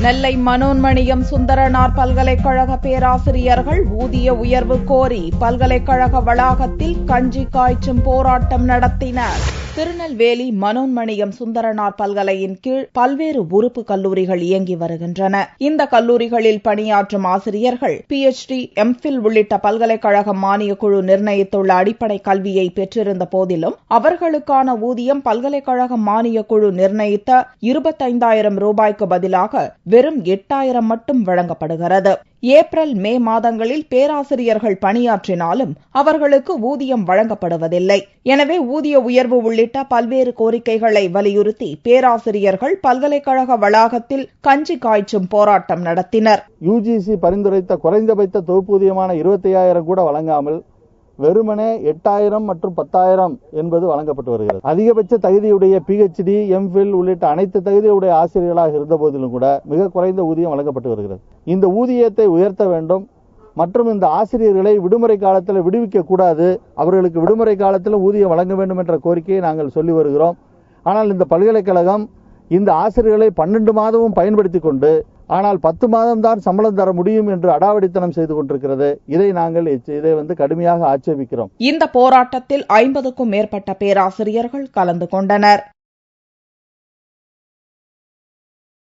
நெல்லை மனோன்மணியம் சுந்தரனார் பல்கலைக்கழக பேராசிரியர்கள் ஊதிய உயர்வு கோரி பல்கலைக்கழக வளாகத்தில் கஞ்சி காய்ச்சும் போராட்டம் நடத்தினர். திருநெல்வேலி மனோன்மணியம் சுந்தரனார் பல்கலையின் கீழ் பல்வேறு உறுப்பு கல்லூரிகள் இயங்கி வருகின்றன. இந்த கல்லூரிகளில் பணியாற்றும் ஆசிரியர்கள் PhD, MPhil உள்ளிட்ட பல்கலைக்கழக மானியக் குழு நிர்ணயித்துள்ள அடிப்படை கல்வியை பெற்றிருந்த போதிலும் அவர்களுக்கான ஊதியம் பல்கலைக்கழக மானியக் குழு நிர்ணயித்த 25,000 ரூபாய்க்கு பதிலாக வெறும் 8,000 மட்டும் வழங்கப்படுகிறது. ஏப்ரல், மே மாதங்களில் பேராசிரியர்கள் பணியாற்றினாலும் அவர்களுக்கு ஊதியம் வழங்கப்படுவதில்லை. எனவே ஊதிய உயர்வு உள்ளிட்ட பல்வேறு கோரிக்கைகளை வலியுறுத்தி பேராசிரியர்கள் பல்கலைக்கழக வளாகத்தில் கஞ்சி காய்ச்சும் போராட்டம் நடத்தினர். UGC பரிந்துரைத்த குறைந்தபட்ச தொகுப்பூதியமான 25,000 கூட வழங்காமல் வெறுமனே 8,000 மற்றும் 10,000 என்பது வழங்கப்பட்டு வருகிறது. அதிகபட்ச தகுதியுடைய PhD, MPhil உள்ளிட்ட அனைத்து தகுதியுடைய ஆசிரியர்களாக இருந்த போதிலும் கூட மிக குறைந்த ஊதியம் வழங்கப்பட்டு வருகிறது. இந்த ஊதியத்தை உயர்த்த வேண்டும் மற்றும் இந்த ஆசிரியர்களை விடுமுறை காலத்தில் விடுவிக்க கூடாது, அவர்களுக்கு விடுமுறை காலத்தில் ஊதியம் வழங்க வேண்டும் என்ற கோரிக்கையை நாங்கள் சொல்லி வருகிறோம். ஆனால் இந்த பல்கலைக்கழகம் இந்த ஆசிரியர்களை 12 மாதமும் பயன்படுத்திக் கொண்டு ஆனால் 10 மாதம் தான் சம்பளம் தர முடியும் என்று அடாவடித்தனம் செய்து கொண்டிருக்கிறது. இதை கடுமையாக ஆட்சேபிக்கிறோம். இந்த போராட்டத்தில் 50க்கும் மேற்பட்ட பேராசிரியர்கள் கலந்து கொண்டனர்.